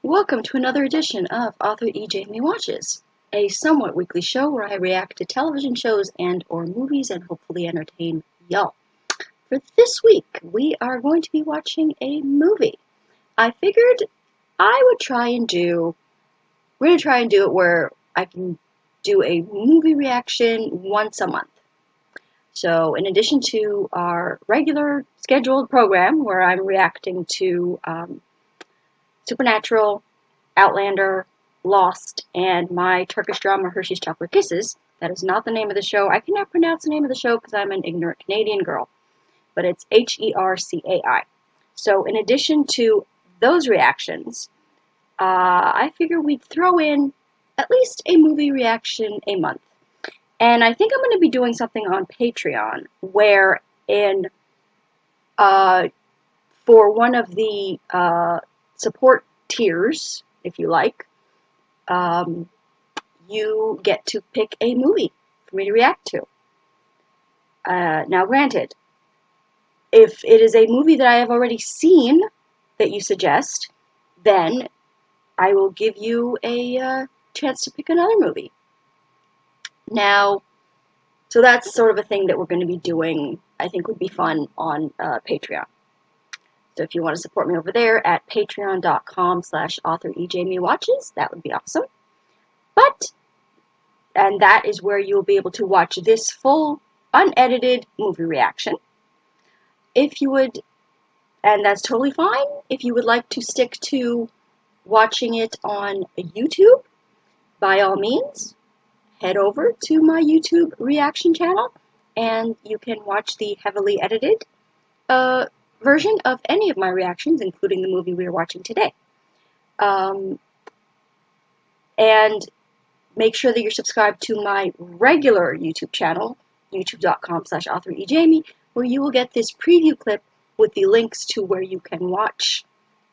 Welcome to another edition of Author Ejamie Watches, a somewhat weekly show where I react to television shows and or movies and hopefully entertain y'all. For this week, we are going to be watching a movie. I figured we're going to try and do it where I can do a movie reaction once a month. So in addition to our regular scheduled program where I'm reacting to Supernatural, Outlander, Lost, and my Turkish drama Hershey's Chocolate Kisses. That is not the name of the show. I cannot pronounce the name of the show because I'm an ignorant Canadian girl, but it's Hercai. So in addition to those reactions, I figure we'd throw in at least a movie reaction a month. And I think I'm going to be doing something on Patreon where for one of the support tiers, if you like, you get to pick a movie for me to react to. Now, granted, if it is a movie that I have already seen that you suggest, then I will give you a chance to pick another movie. Now, so that's sort of a thing that we're going to be doing, I think would be fun on Patreon. So if you want to support me over there at patreon.com/authorejamiewatches, that would be awesome. And that is where you'll be able to watch this full, unedited movie reaction. If you would, and that's totally fine, if you would like to stick to watching it on YouTube, by all means, head over to my YouTube reaction channel, and you can watch the heavily edited version of any of my reactions, including the movie we are watching today. And make sure that you're subscribed to my regular YouTube channel, youtube.com/authorejamie, where you will get this preview clip with the links to where you can watch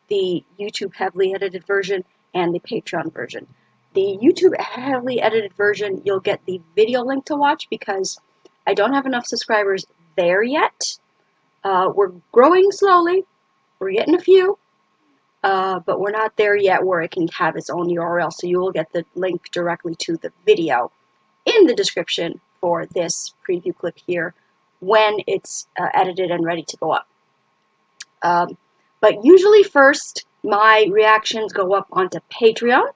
the YouTube heavily edited version and the Patreon version. The YouTube heavily edited version, you'll get the video link to watch because I don't have enough subscribers there yet. We're growing slowly. We're getting a few. But we're not there yet where it can have its own URL, so you will get the link directly to the video in the description for this preview clip here when it's edited and ready to go up. But usually first, my reactions go up onto Patreon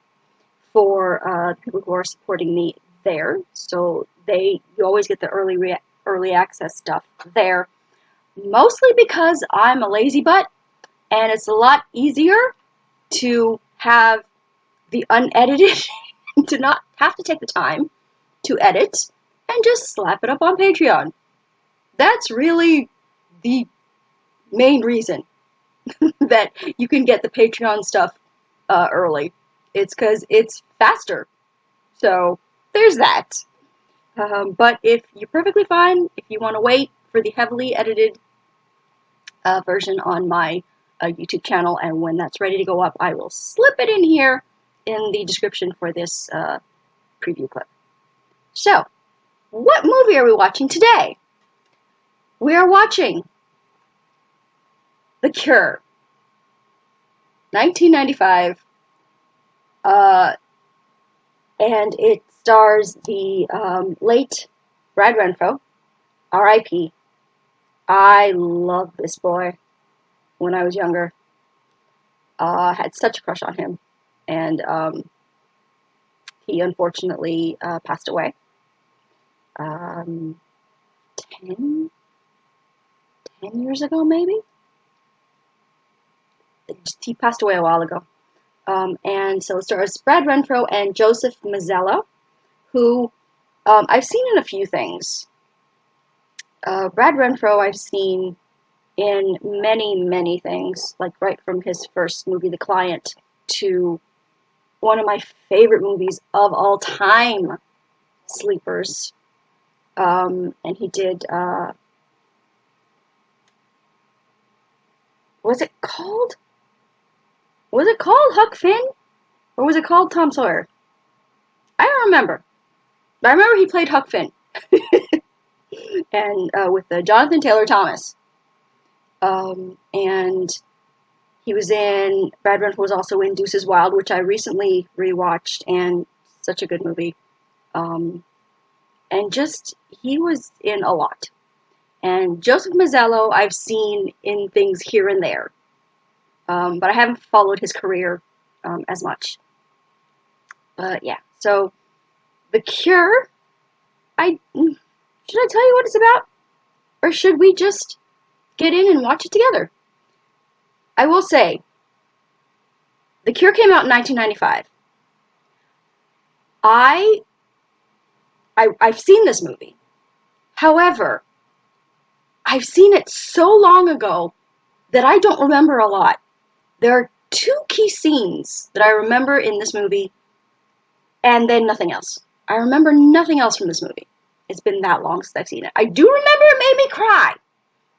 for people who are supporting me there, so you always get the early access stuff there, mostly because I'm a lazy butt. And it's a lot easier to have the unedited, to not have to take the time to edit, and just slap it up on Patreon. That's really the main reason that you can get the Patreon stuff early. It's because it's faster. So there's that. But if you're perfectly fine, if you want to wait for the heavily edited version on my YouTube channel, and when that's ready to go up, I will slip it in here in the description for this preview clip. So, what movie are we watching today? We are watching The Cure, 1995, and it stars the late Brad Renfro, R.I.P. I loved this boy when I was younger. Had such a crush on him, and he unfortunately passed away 10 years ago, maybe? He passed away a while ago. And so it stars Brad Renfro and Joseph Mazello, who I've seen in a few things. Brad Renfro I've seen in many, many things, like right from his first movie, The Client, to one of my favorite movies of all time, Sleepers. And he did, was it called Huck Finn? Or was it called Tom Sawyer? I don't remember. But I remember he played Huck Finn. And with Jonathan Taylor Thomas. And Brad Renfro was also in Deuces Wild, which I recently rewatched, and such a good movie. And he was in a lot. And Joseph Mazello, I've seen in things here and there, but I haven't followed his career as much. But yeah, so The Cure, should I tell you what it's about? Or should we just get in and watch it together? I will say, The Cure came out in 1995. I've seen this movie. However, I've seen it so long ago that I don't remember a lot. There are two key scenes that I remember in this movie, and then nothing else. I remember nothing else from this movie. It's been that long since I've seen it. I do remember it made me cry.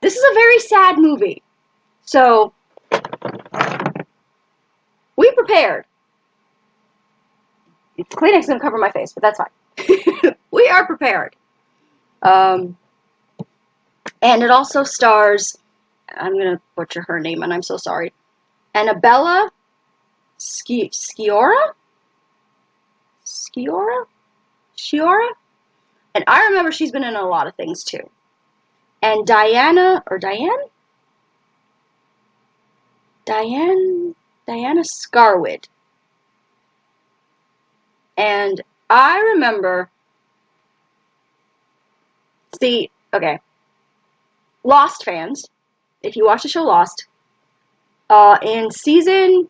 This is a very sad movie. So, we prepared. Kleenex is going to cover my face, but that's fine. We are prepared. And it also stars, I'm going to butcher her name, and I'm so sorry, Annabella Sciorra? Sciorra? And I remember she's been in a lot of things too. And Diana Scarwood. And I remember, Lost fans, if you watch the show Lost, in season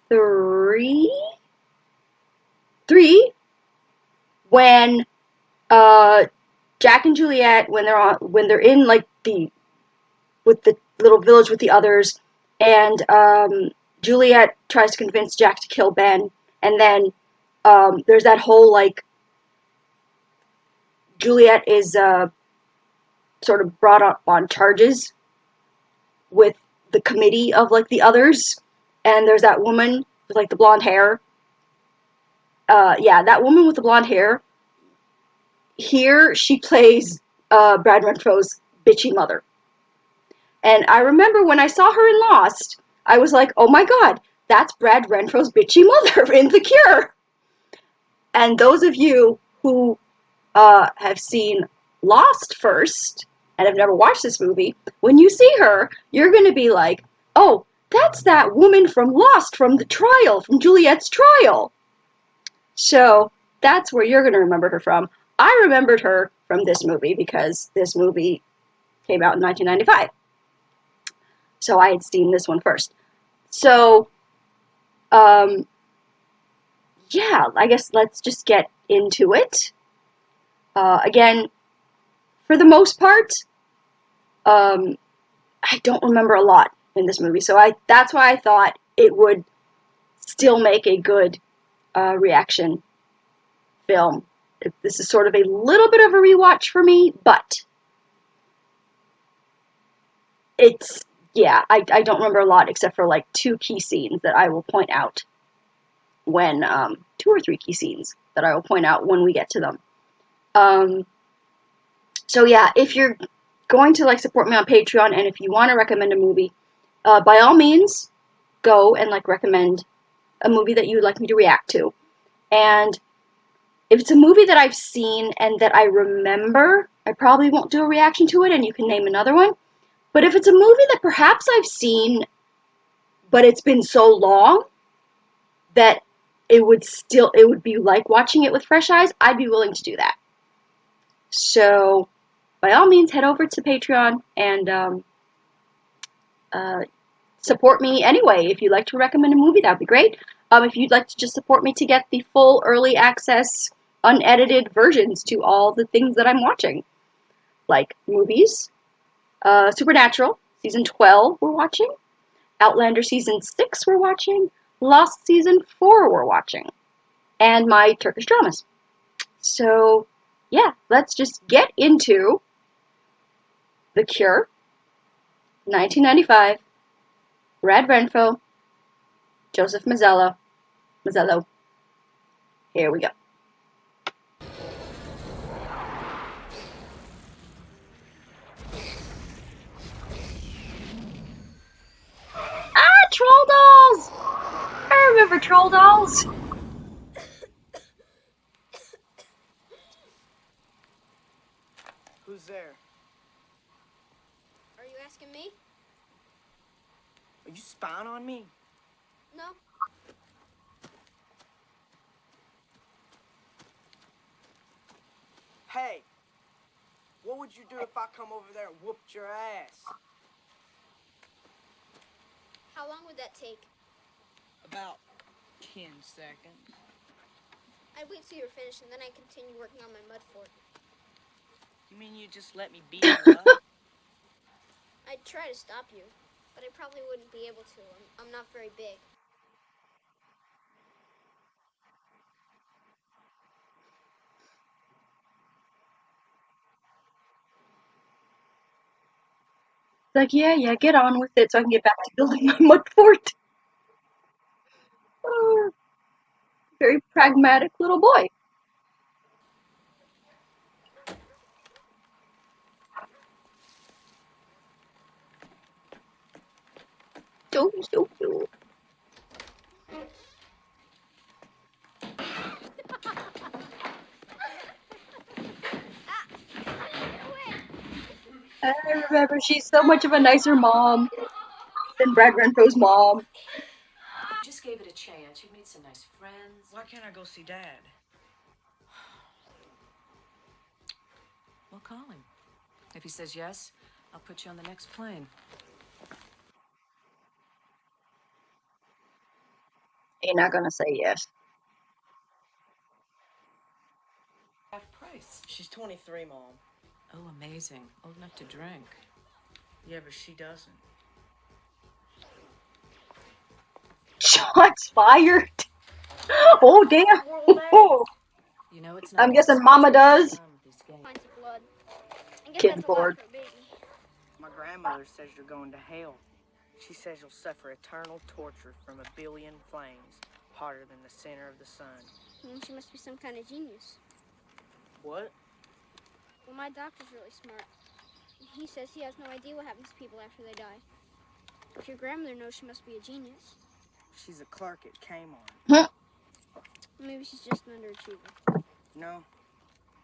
three, when Jack and Juliet, when they're in like with the little village with the others, and Juliet tries to convince Jack to kill Ben, and then there's that whole like Juliet is sort of brought up on charges with the committee of like the others, and there's that woman with like the blonde hair. That woman with the blonde hair. Here she plays Brad Renfro's bitchy mother. And I remember when I saw her in Lost, I was like, oh my god, that's Brad Renfro's bitchy mother in The Cure. And those of you who have seen Lost first and have never watched this movie, when you see her, you're going to be like, oh, that's that woman from Lost, from the trial, from Juliet's trial. So that's where you're going to remember her from. I remembered her from this movie because this movie came out in 1995. So I had seen this one first. So, I guess let's just get into it. Again, for the most part, I don't remember a lot in this movie. So that's why I thought it would still make a good reaction film. This is sort of a little bit of a rewatch for me, but I don't remember a lot except for like two key scenes that I will point out when, two or three key scenes that I will point out when we get to them. So yeah, if you're going to like support me on Patreon and if you want to recommend a movie, by all means, go and like recommend a movie that you would like me to react to. And if it's a movie that I've seen and that I remember, I probably won't do a reaction to it and you can name another one. But if it's a movie that perhaps I've seen, but it's been so long that it would be like watching it with fresh eyes, I'd be willing to do that. So, by all means, head over to Patreon and support me anyway. If you'd like to recommend a movie, that'd be great. If you'd like to just support me to get the full early access, unedited versions to all the things that I'm watching, like movies, Supernatural, Season 12 we're watching, Outlander Season 6 we're watching, Lost Season 4 we're watching, and my Turkish dramas. So, yeah, let's just get into The Cure, 1995, Brad Renfro, Joseph Mazello. Here we go. troll dolls! I remember troll dolls. Who's there? Are you asking me? Are you spying on me? No. Hey, what would you do if I come over there and whooped your ass? How long would that take? About 10 seconds. I'd wait till you were finished and then I'd continue working on my mud fort. You mean you just let me beat you up? I'd try to stop you, but I probably wouldn't be able to. I'm not very big. Like, yeah, get on with it so I can get back to building my mud fort. Oh, very pragmatic little boy. So cute. I remember she's so much of a nicer mom than Brad Renfro's mom. Just gave it a chance. You'd meet some nice friends. Why can't I go see Dad? We'll call him. If he says yes, I'll put you on the next plane. Ain't not gonna say yes. Half price. She's 23, Mom. Oh, amazing. Old enough to drink. Yeah, but she doesn't. Shots fired. Oh damn. Oh, You know it's not I'm a good guessing sport Mama to waste does. time with these games. Pints of blood. I guess Kid's that's a lot bored. for a baby. My grandmother says you're going to hell. She says you'll suffer eternal torture from a billion flames hotter than the center of the sun. She must be some kind of genius. What? Well, my doctor's really smart. He says he has no idea what happens to people after they die. If your grandmother knows, she must be a genius. She's a clerk at Kmart. Huh. Maybe she's just an underachiever. No,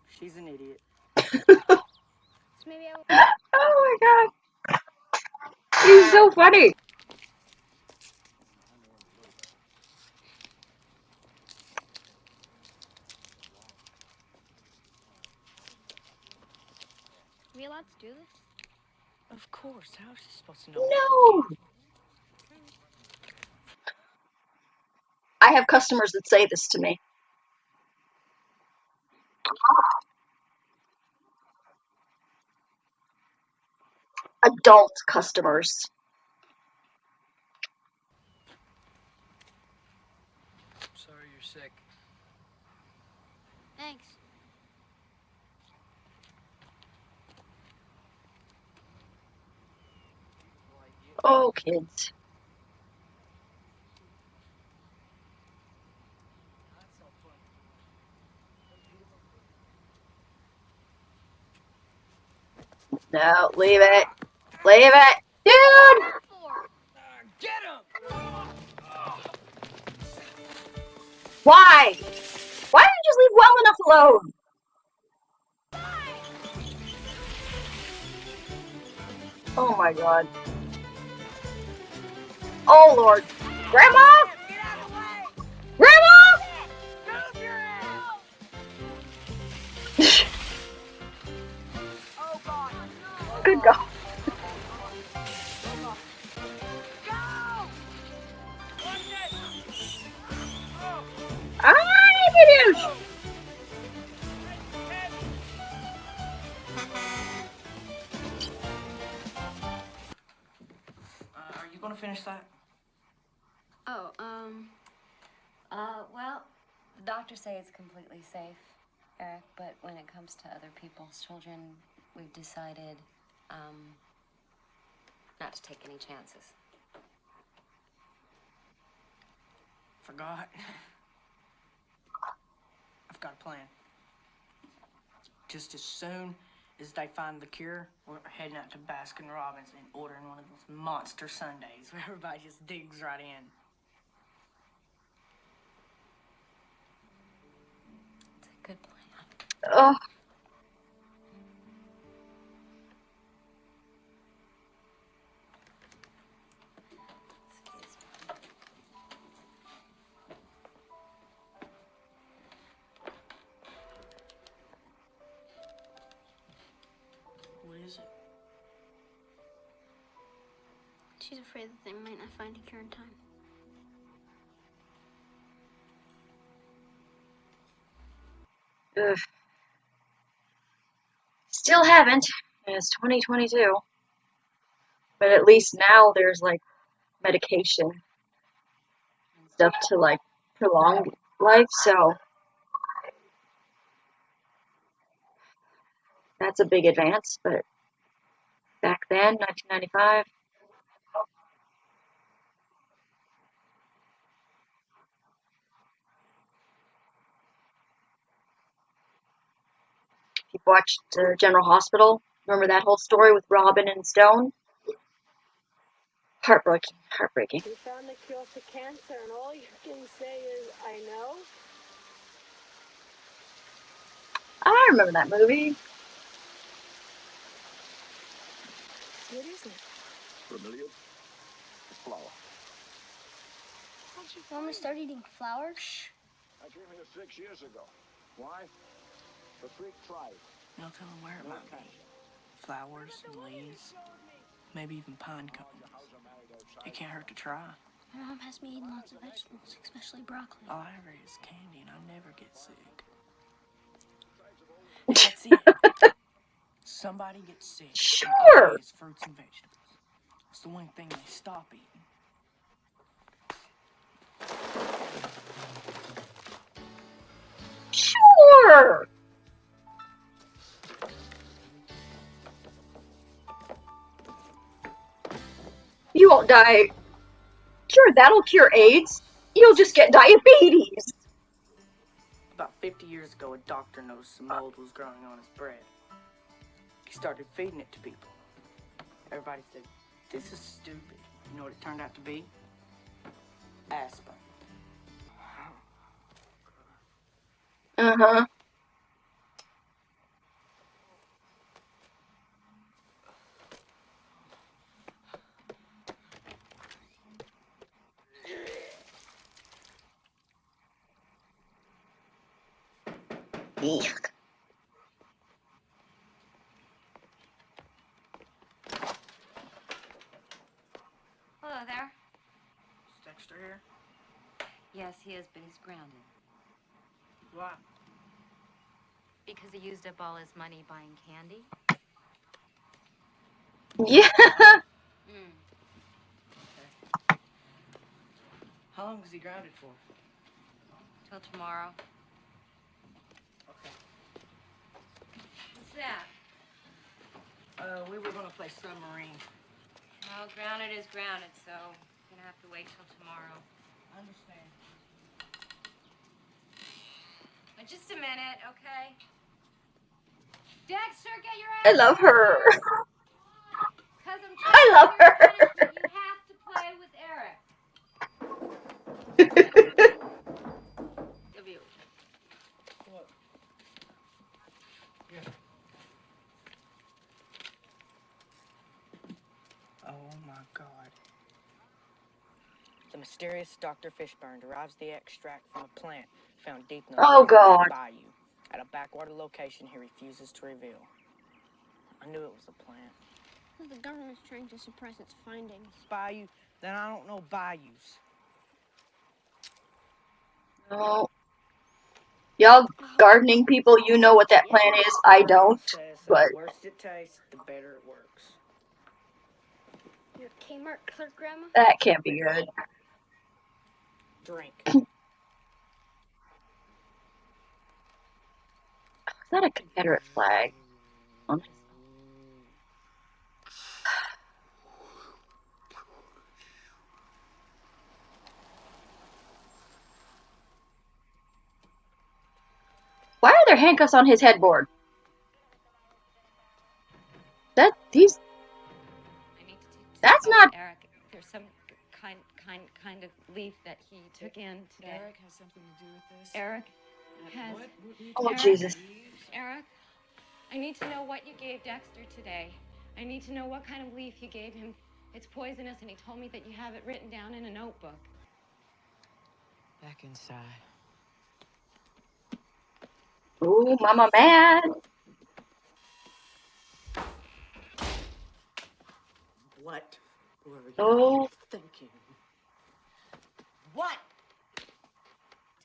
she's an idiot. So maybe I will. Oh my god. He's so funny. Are we allowed to do this? Of course. How is she supposed to know? No. I have customers that say this to me. Adult customers. Sorry you're sick. Thanks. Oh, kids. No, leave it. Leave it. Dude! Get him! Why? Why didn't you just leave well enough alone? Oh my god. Oh lord. Grandma? Get out of the way! Grandma? Move your ass! Oh God! Good God. Go! Watch it! Oh. Ah, it is. Are you gonna finish that? Oh, well, the doctors say it's completely safe, Eric, but when it comes to other people's children, we've decided, not to take any chances. Forgot. I've got a plan. Just as soon is they find the cure, we're heading out to Baskin Robbins and ordering one of those monster sundaes where everybody just digs right in. It's a good plan. Ugh. Excuse me. What is it? She's afraid that they might not find a cure in time. Ugh. Still haven't. It's 2022. But at least now there's like medication and stuff to like prolong life, so that's a big advance. But back then, 1995, you watched General Hospital. Remember that whole story with Robin and Stone? Heartbreaking, heartbreaking. We found the cure for cancer, and all you can say is, I know. I remember that movie. What is it? Familiar? Flower. Mom, we start eating flowers? I came here 6 years ago. Why? The freak tried. No telling where it might be. Flowers and leaves, maybe even pine cones. It can't hurt to try. My mom has me eating lots of vegetables, especially broccoli. All I ever eat is candy and I never get sick. That's it. Somebody gets sick. And all Sure. they eat is fruits and vegetables. It's the one thing they stop eating. Sure. You won't die. Sure, that'll cure AIDS. You'll just get diabetes. About 50 years ago, a doctor noticed some mold was growing on his bread. He started feeding it to people. Everybody said, this is stupid. You know what it turned out to be? Aspirin. Uh-huh. Eek. Hello there. Is Dexter here? Yes, he is, but he's grounded. Why? Because he used up all his money buying candy. Yeah. How long is he grounded for? Till tomorrow. Okay. What's that? We were gonna play submarine. Well, grounded is grounded, so you're gonna have to wait till tomorrow. I understand. Just a minute, okay? Dexter, get your I ass love down her. here! Cause I'm I changing love your her. punishment. You have to play with Eric. Love you. What? Yeah. Oh my God. The mysterious Dr. Fishburne derives the extract from a plant found deep in the Oh, God. bayou. At a backwater location he refuses to reveal. I knew it was a plant. The government's trying to suppress its findings. Bayou? Then I don't know bayous. No. Y'all gardening people, you know what that plant is. I don't. Says But the worse it tastes, the better it works. Your Kmart clerk, Grandma? that can't be good. Drink. Is that a Confederate flag? Why are there handcuffs on his headboard? These. I need to That's oh, not. Eric, there's some kind of leaf that he took in today. Eric has something to do with this. Eric has. What? What are you Oh talking Jesus. Eric, I need to know what you gave Dexter today. I need to know what kind of leaf you gave him. It's poisonous, and he told me that you have it written down in a notebook. Back inside. Oh, Mama mad. What were you Oh. thinking? What?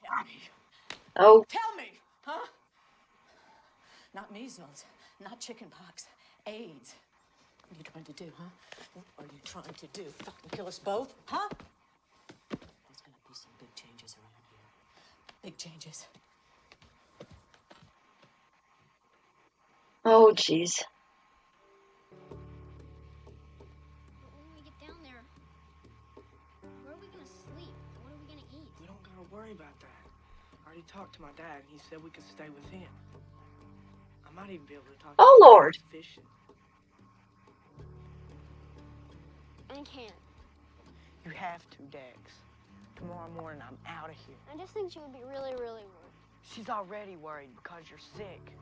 Tell me. Oh. Tell me, huh? Not measles, not chickenpox, AIDS. What are you trying to do, huh? What are you trying to do? Fucking kill us both, huh? There's gonna be some big changes around here. Big changes. Oh jeez. But when we get down there, where are we gonna sleep? What are we gonna eat? We don't gotta worry about that. I already talked to my dad, and he said we could stay with him. I might even be able to talk Oh to Lord. fishing. I can't. You have to, Dex. Tomorrow morning, I'm out of here. I just think she would be really, really worried. She's already worried because you're sick.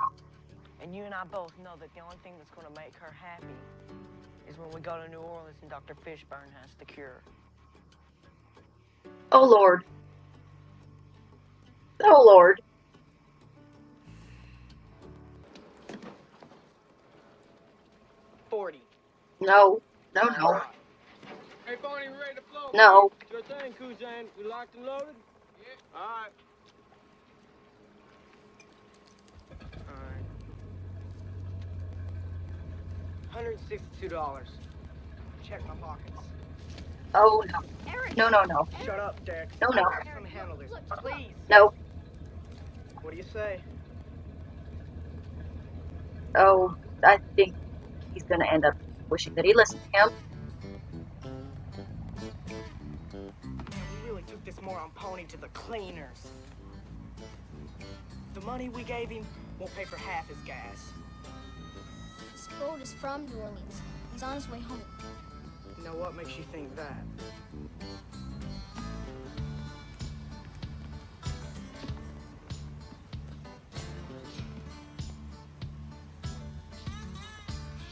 And you and I both know that the only thing that's going to make her happy is when we go to New Orleans and Dr. Fishburne has the cure. Oh Lord. Oh Lord. $40. No. No. No. Hey, Barney, we ready to flow? No. Sure thing, Kuzan. We locked and loaded? Yeah. All right. $162. Check my pockets. Oh no. Eric! No. No. No. Shut up, Dex. No. No. Let me handle this. Look, Please. No. What do you say? Oh, I think he's gonna end up wishing that he listened to him. We really took this moron pony to the cleaners. The money we gave him won't pay for half his gas. This boat is from New Orleans. He's on his way home. You know what makes you think that?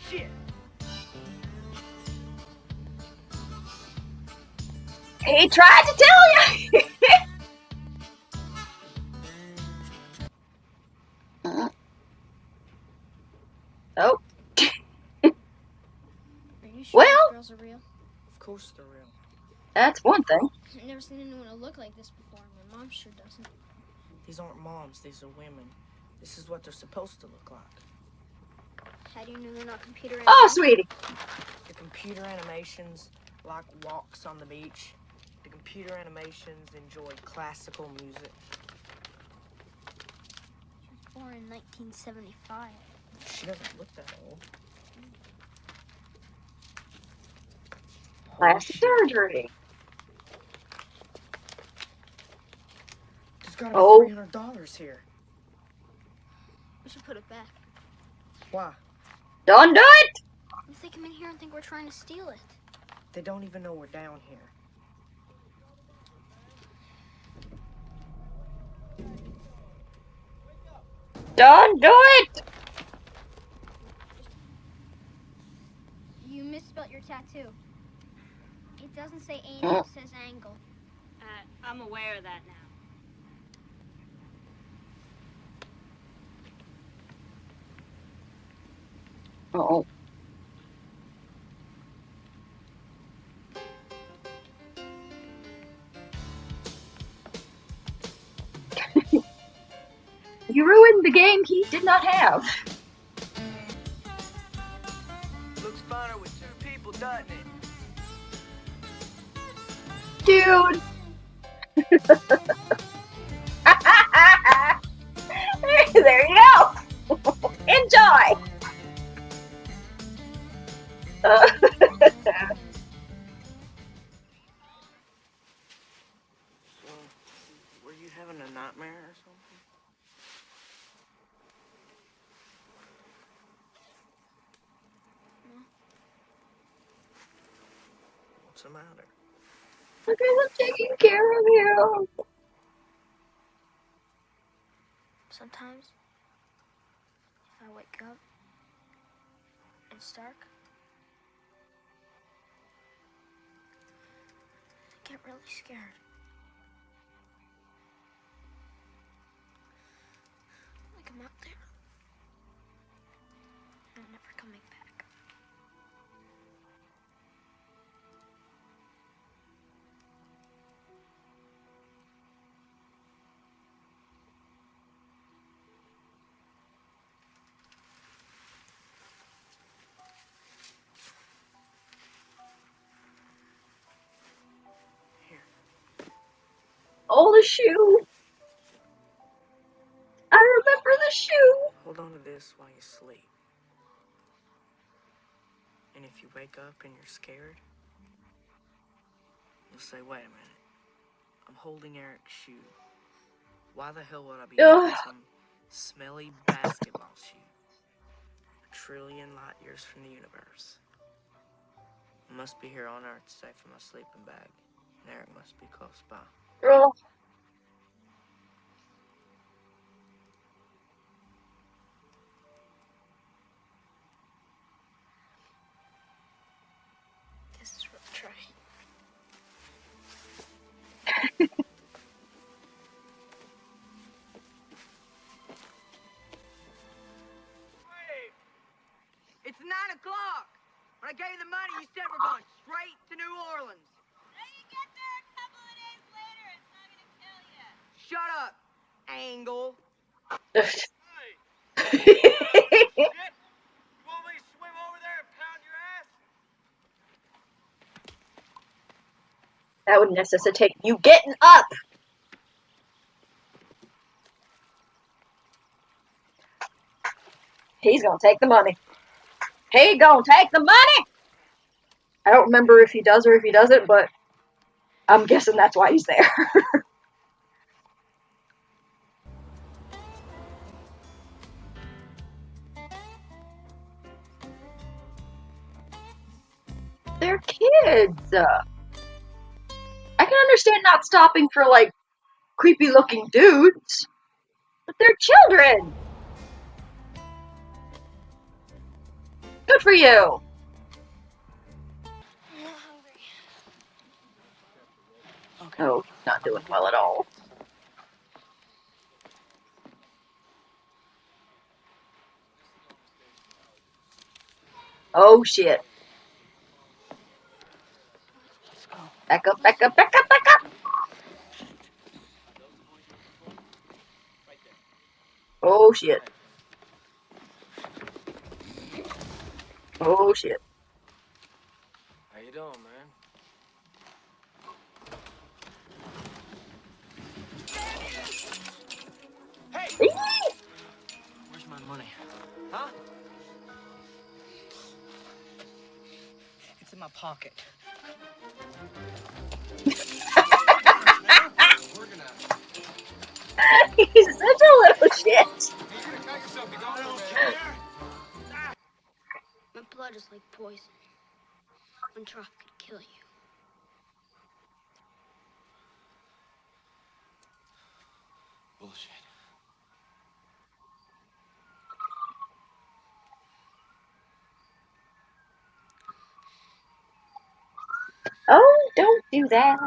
Shit! He tried to tell you. Oh. Are you sure Well. these girls are real? Of course they're real. That's one thing. I've never seen anyone who look like this before. My mom sure doesn't. These aren't moms, these are women. This is what they're supposed to look like. How do you know they're not computer Oh, animated? sweetie. The computer animations like walks on the beach. The computer animations enjoy classical music. She was born in 1975. She doesn't look that old. Plastic surgery. There's gotta Oh. be $300 here. We should put it back. Why? Don't do it. If they come in here and think we're trying to steal it. They don't even know we're down here. Don't do it. You misspelled your tattoo. It doesn't say angel, it says angle. I'm aware of that now. Oh. You ruined the game he did not have. Looks funner with two people, doesn't it? Dude. There you go. Enjoy. So, were you having a nightmare or something? What's the matter? Because I'm taking care of you. Sometimes, if I wake up and it's dark, I get really scared. Like I'm out there, and I'm never coming back. Oh, the shoe. I remember the shoe. Hold on to this while you sleep. And if you wake up and you're scared, you'll say, wait a minute. I'm holding Eric's shoe. Why the hell would I be holding some smelly basketball shoe? A trillion light years from the universe. I must be here on Earth safe in my sleeping bag. And Eric must be close by. Oh. This is really trying. Wait! It's 9 o'clock! When I gave you the money, you said we're going straight to New Orleans. Now you get there a couple of days later, it's not gonna kill you. Shut up, Angle. Shit! You want me to swim over there and pound your ass? That would necessitate you getting up. He's gonna take the money. He gonna take the money. I don't remember if he does or if he doesn't, but I'm guessing that's why he's there. They're kids. I can understand not stopping for like creepy looking dudes, but they're children. Good for you. I'm not hungry. Okay. Oh, he's not doing well at all. Oh shit. Let's go. Back up, back up, back up, back up. Oh shit. Oh shit. How you doing, man? Hey! Where's my money? Huh? It's in my pocket. We're gonna... He's such a little shit. Hey, you're gonna cut yourself. You don't care. My blood is like poison. One drop could kill you. Bullshit. Oh, don't do that.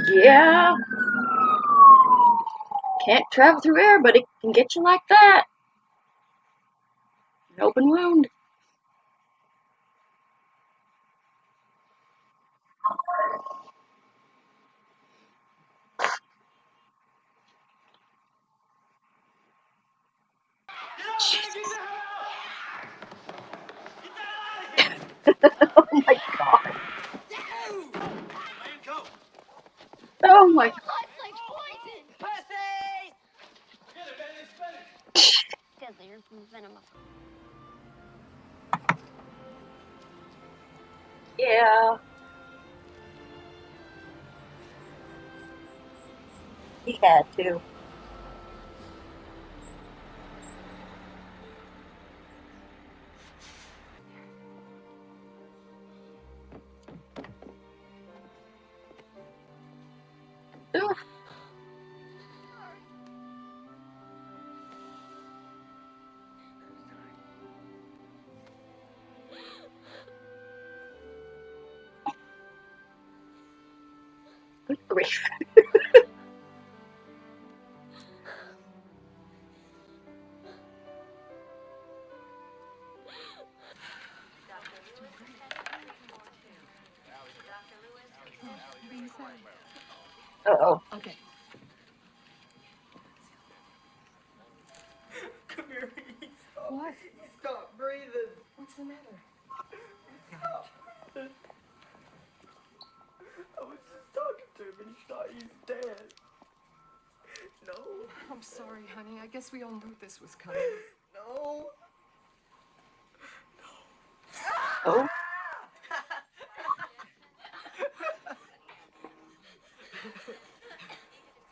Yeah. Can't travel through air, but it can get you like that. An open wound. Oh my god. Man, go. Oh my god. Blood's like poison. Pussy! Deadlier than the venom of Yeah. He had to. Ugh. Good grief. Uh-oh. Okay. Come here. Stop. What? Stop breathing. What's the matter? Stop. I was just talking to him and he thought he's dead. No. I'm sorry, honey. I guess we all knew this was coming. No. Oh.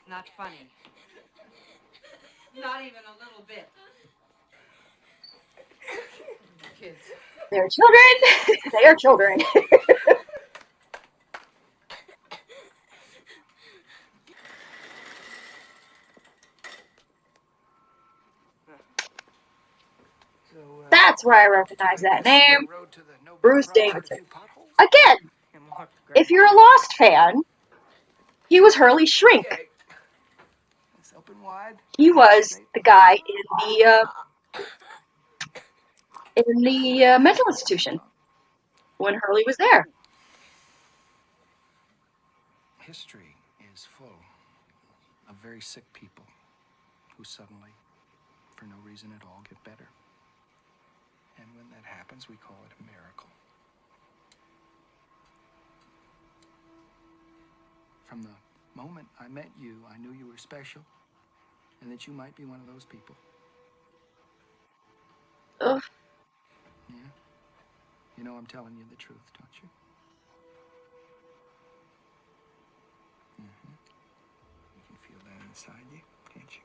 Not funny. Not even a little bit. Kids. They're children. They are children. So, That's where I recognize that name. road to the no Bruce prize had a Davidson. few potholes? Again, And walked the if you're a Lost fan, he was Hurley's shrink. Okay. It's open wide. He was Straight. the guy in the mental institution when Hurley was there. History is full of very sick people who suddenly, for no reason at all, get better. And when that happens, we call it a miracle. From the moment I met you, I knew you were special and that you might be one of those people. Ugh. Yeah? You know I'm telling you the truth, don't you? Mm-hmm. You can feel that inside you, can't you?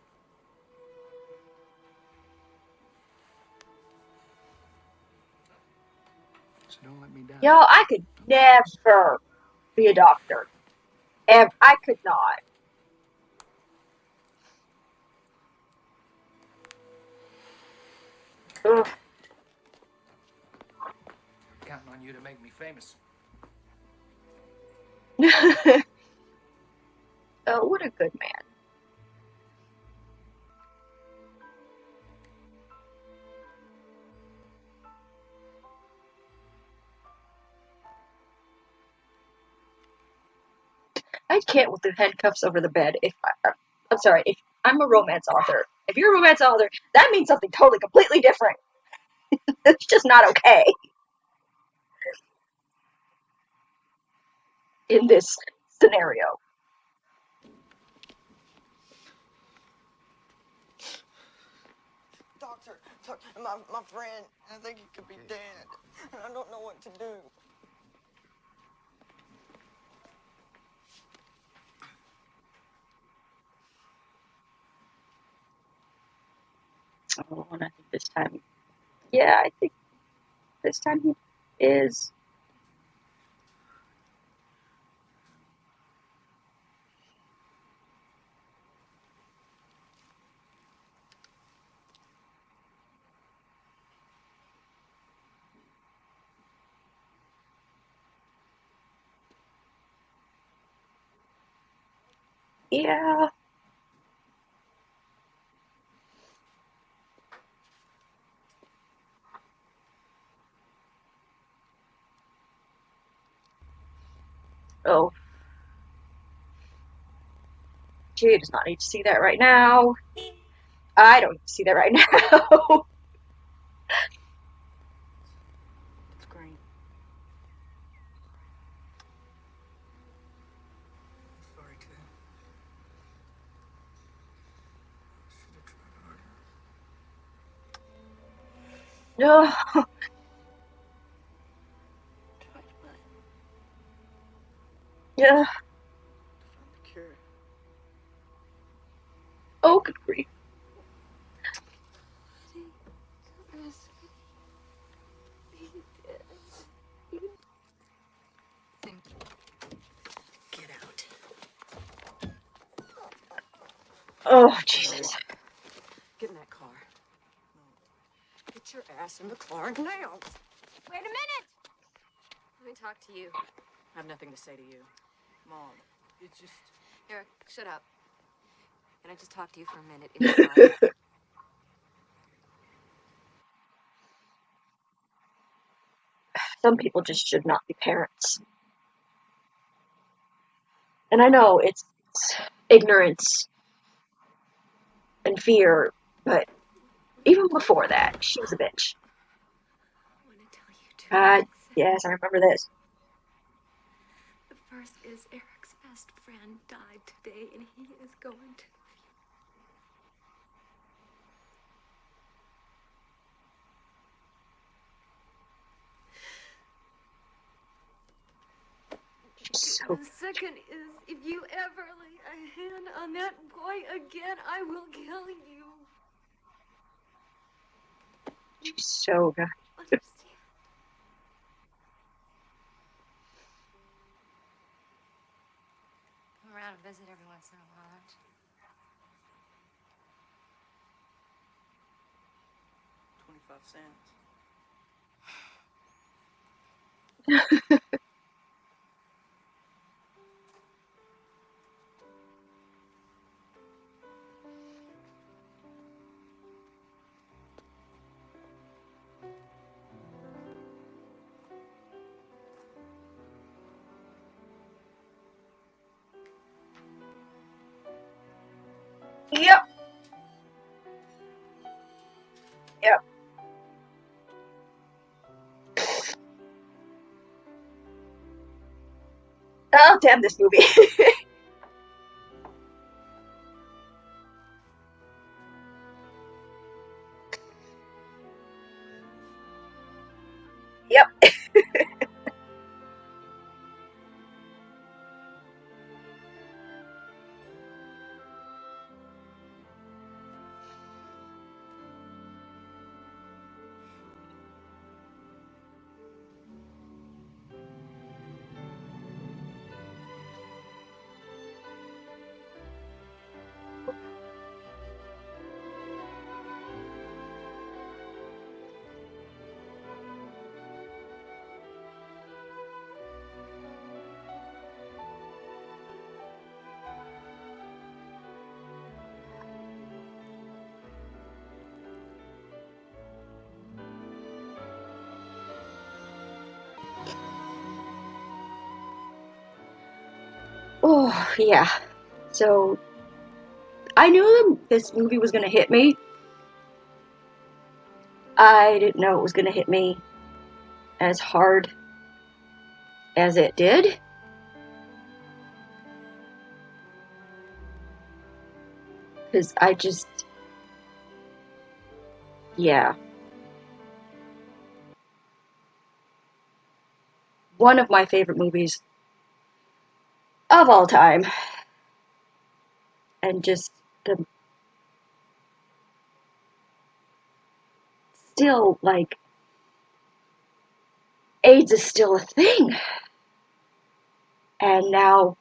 So don't let me down. Yo, I could never be a doctor. I could not. Ugh. Counting on you to make me famous. Oh, what a good man. I can't with the handcuffs over the bed. I'm sorry, if I'm a romance author. If you're a romance author, that means something totally, completely different. It's just not okay in this scenario. Doctor, my friend, I think he could be dead. And I don't know what to do. Oh, and I think this time, yeah, I think this time he is. Yeah. Oh, she does not need to see that right now. I don't need to see that right now. It's green. Sorry, kid. Should have tried harder. No. Tried hard Yeah. to find the cure. Oh, good grief. Get out. Oh, Jesus. Get in that car. Get your ass in the car now. Wait a minute! Let me talk to you. I have nothing to say to you. Mom, it's just... Eric, shut up. Can I just talk to you for a minute inside? Some people just should not be parents. And I know it's ignorance and fear, but even before that, she was a bitch. I want to tell you two things. Yes, I remember this. The first is Eric's best friend died today, and he is going to... So The second is, if you ever lay a hand on that boy again, I will kill you. she's so good. Understand? Come around and visit every once in a while, aren't you? 25 cents. Yep. Yep. Oh, damn this movie. Yep. Oh, yeah. So, I knew this movie was going to hit me. I didn't know it was going to hit me as hard as it did. Because I just... Yeah. One of my favorite movies of all time. And just the... Still, like... AIDS is still a thing. And now,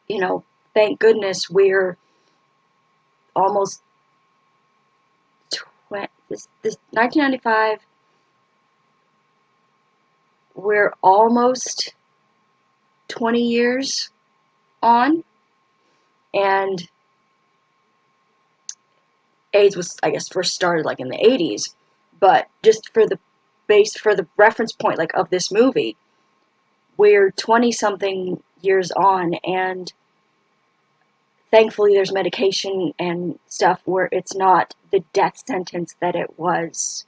you know, thank goodness we're almost... This 1995... We're almost 20 years on, and AIDS was, I guess, first started like in the 80s, but just for the reference point like of this movie, we're 20 something years on, and thankfully there's medication and stuff where it's not the death sentence that it was.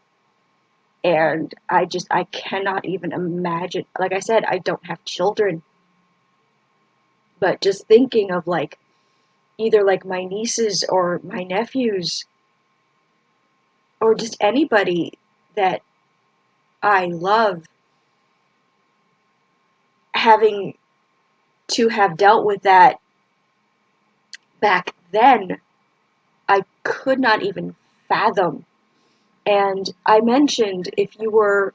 And I cannot even imagine, like I said, I don't have children, but just thinking of like either like my nieces or my nephews or just anybody that I love having to have dealt with that back then I could not even fathom. And I mentioned if you were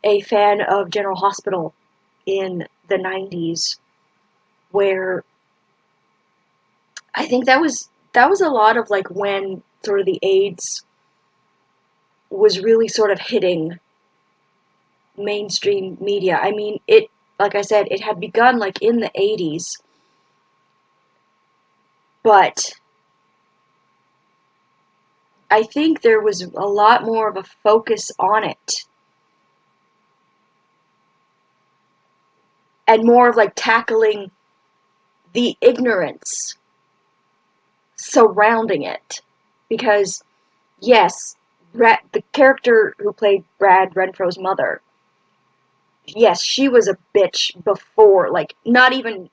a fan of General Hospital in the 90s, where I think that was a lot of like when sort of the AIDS was really sort of hitting mainstream media. I mean, it, like I said, it had begun like in the 80s, but I think there was a lot more of a focus on it and more of like tackling the ignorance surrounding it. Because, yes, the character who played Brad Renfro's mother, yes, she was a bitch before, like, not even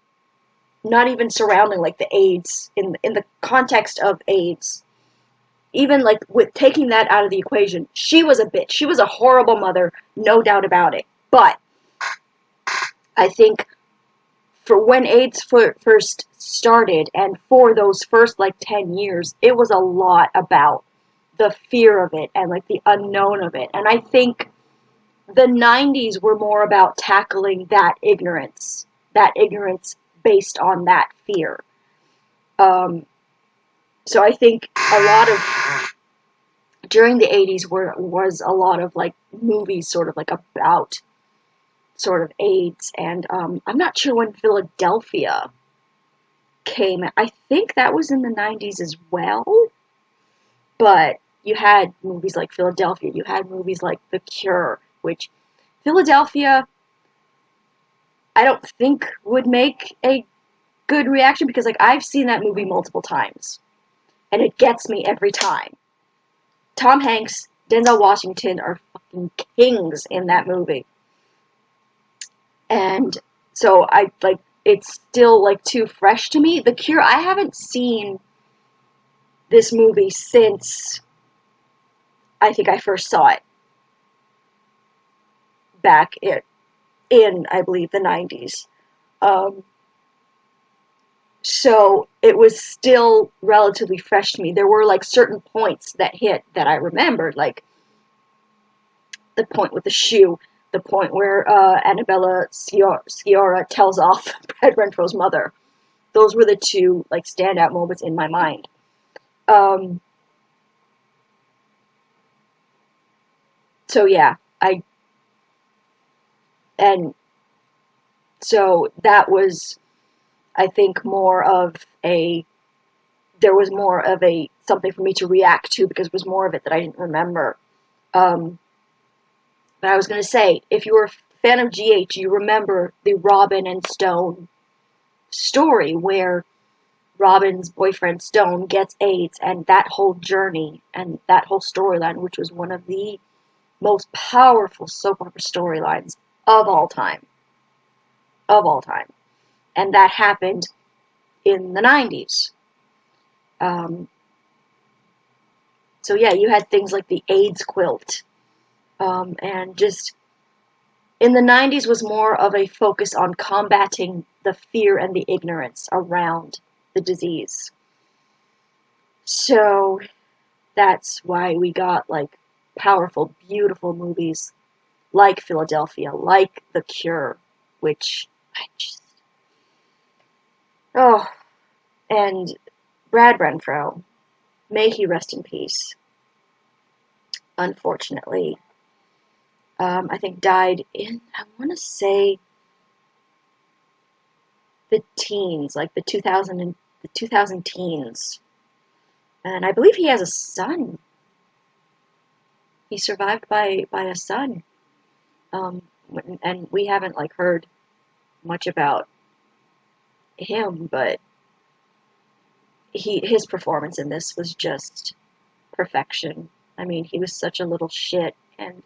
surrounding like the AIDS in the context of AIDS. Even like with taking that out of the equation, she was a bitch. She was a horrible mother, no doubt about it. But I think for when AIDS first started and for those first like 10 years, it was a lot about the fear of it and like the unknown of it. And I think the 90s were more about tackling that ignorance based on that fear. So I think a lot of during the 80s was a lot of like movies sort of like about sort of AIDS, and I'm not sure when Philadelphia came. I think that was in the 90s as well, but you had movies like Philadelphia, you had movies like The Cure, which Philadelphia I don't think would make a good reaction because like I've seen that movie multiple times and it gets me every time. Tom Hanks, Denzel Washington are fucking kings in that movie. And so I like it's still like too fresh to me. The Cure, I haven't seen this movie since I think I first saw it back in I believe the 90s. Um, so it was still relatively fresh to me. There were like certain points that hit that I remembered, like the point with the shoe, the point where Annabella Sciorra tells off Brad Renfro's mother. Those were the two like standout moments in my mind. Um, so yeah, and so that was, I think, more of a, there was more of a something for me to react to because it was more of it that I didn't remember. Um, but I was going to say, if you were a fan of GH, you remember the Robin and Stone story where Robin's boyfriend Stone gets AIDS, and that whole journey and that whole storyline, which was one of the most powerful soap opera storylines of all time. Of all time. And that happened in the 90s. Um, so yeah, you had things like the AIDS quilt. And just in the 90s was more of a focus on combating the fear and the ignorance around the disease. So that's why we got like powerful, beautiful movies like Philadelphia, like The Cure, which I just, oh, and Brad Renfro, may he rest in peace. Unfortunately, I think died in, I want to say, the teens, like the 2000 teens. And I believe he has a son. He's survived by a son. Um, and we haven't like heard much about him, but his performance in this was just perfection. I mean, he was such a little shit, and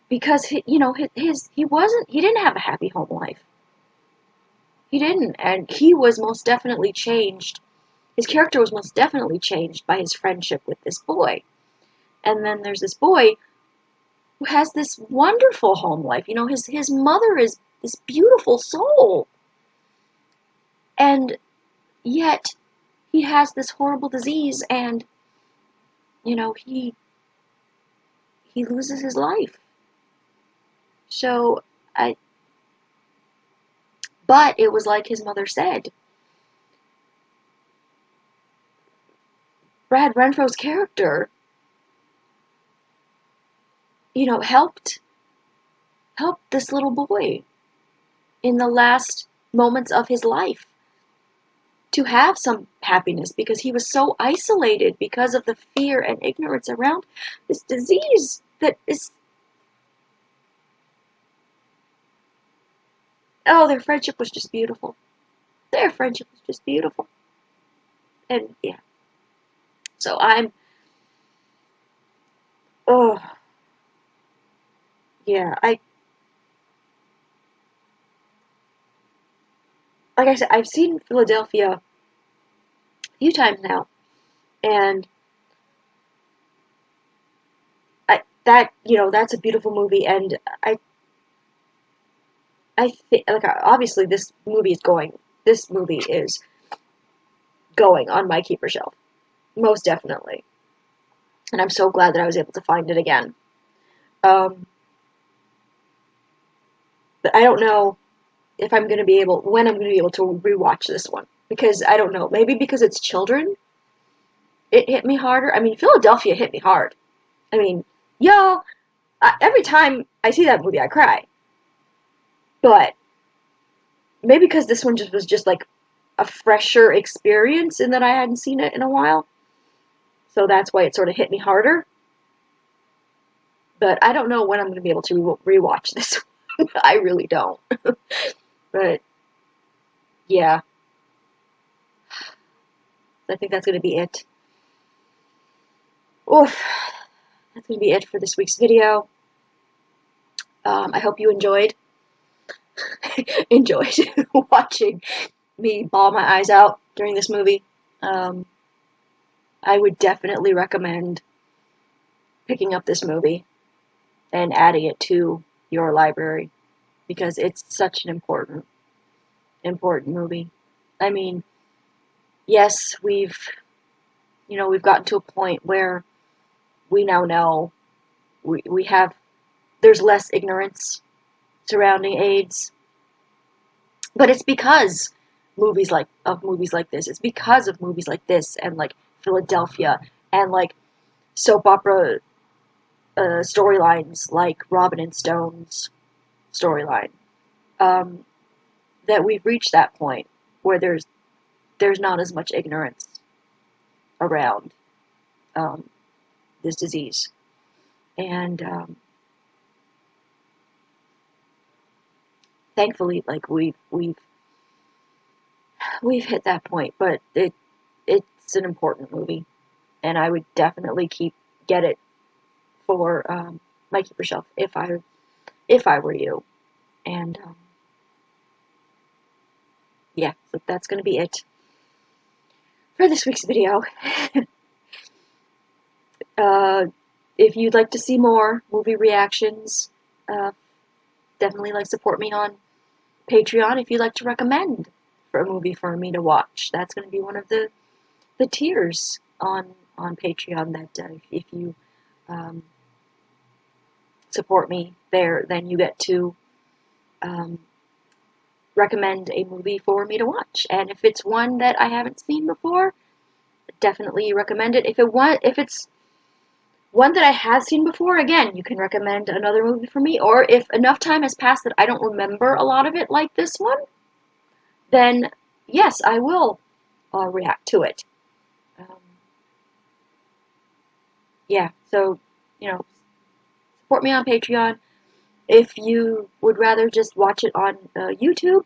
because he didn't have a happy home life. He didn't, and he was most definitely changed. His character was most definitely changed by his friendship with this boy. And then there's this boy who has this wonderful home life. You know, his mother is this beautiful soul. And yet he has this horrible disease, and he loses his life. So but it was like his mother said. Brad Renfro's character, helped this little boy in the last moments of his life to have some happiness, because he was so isolated because of the fear and ignorance around this disease that is. Oh, their friendship was just beautiful. Their friendship was just beautiful. And yeah. So oh, yeah, like I said, I've seen Philadelphia a few times now, and that's a beautiful movie, and I think, like, obviously this movie is going on my keeper shelf, most definitely, and I'm so glad that I was able to find it again. But I don't know when I'm going to be able to rewatch this one, because I don't know, maybe because it's children, it hit me harder. I mean, Philadelphia hit me hard. I mean, y'all, every time I see that movie, I cry. But maybe because this one was just like a fresher experience, in that I hadn't seen it in a while. So that's why it sort of hit me harder. But I don't know when I'm going to be able to rewatch this one. I really don't. But yeah, I think that's going to be it. Oof. That's going to be it for this week's video. I hope you enjoyed watching me bawl my eyes out during this movie. I would definitely recommend picking up this movie and adding it to your library, because it's such an important movie. I mean, yes, we've gotten to a point where we now know we have there's less ignorance surrounding AIDS, but it's because movies like this. It's because of movies like this, and like Philadelphia, and like soap opera storylines like Robin and Stone's storyline, that we've reached that point where there's not as much ignorance around this disease, and thankfully, like we've hit that point. But it's an important movie, and I would definitely get it for my keeper shelf if I were you. And yeah, so that's gonna be it for this week's video. If you'd like to see more movie reactions, definitely support me on Patreon. If you'd like to recommend for a movie for me to watch, that's going to be one of the tiers on Patreon. That if you support me there, then you get to recommend a movie for me to watch. And if it's one that I haven't seen before, definitely recommend it. If it's one that I have seen before, again, you can recommend another movie for me. Or if enough time has passed that I don't remember a lot of it like this one, then yes, I will react to it. Yeah, so, support me on Patreon. If you would rather just watch it on YouTube,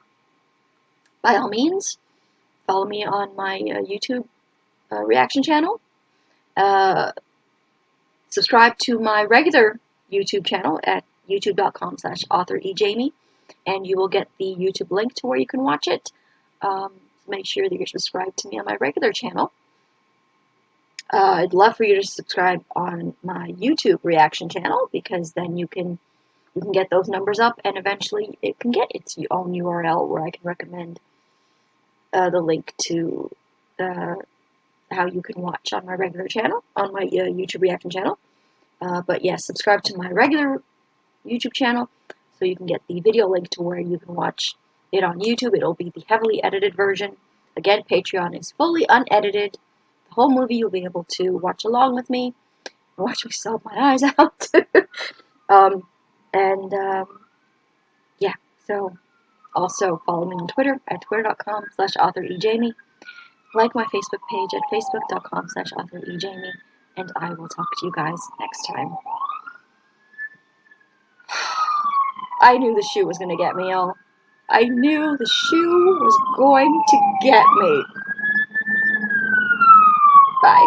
by all means, follow me on my YouTube reaction channel. Subscribe to my regular YouTube channel at youtube.com/author Ejamie, and you will get the YouTube link to where you can watch it. Make sure that you're subscribed to me on my regular channel. I'd love for you to subscribe on my YouTube reaction channel, because then you can get those numbers up, and eventually it can get its own URL where I can recommend the link to how you can watch on my regular channel, on my YouTube reaction channel. But yes, subscribe to my regular YouTube channel so you can get the video link to where you can watch it on YouTube. It'll be the heavily edited version. Again, Patreon is fully unedited. The whole movie you'll be able to watch along with me. Watch me sob my eyes out. Yeah, so also follow me on Twitter at twitter.com/authorejamie. Like my Facebook page at facebook.com/authorejamie. And I will talk to you guys next time. I knew the shoe was going to get me, y'all. I knew the shoe was going to get me. Bye.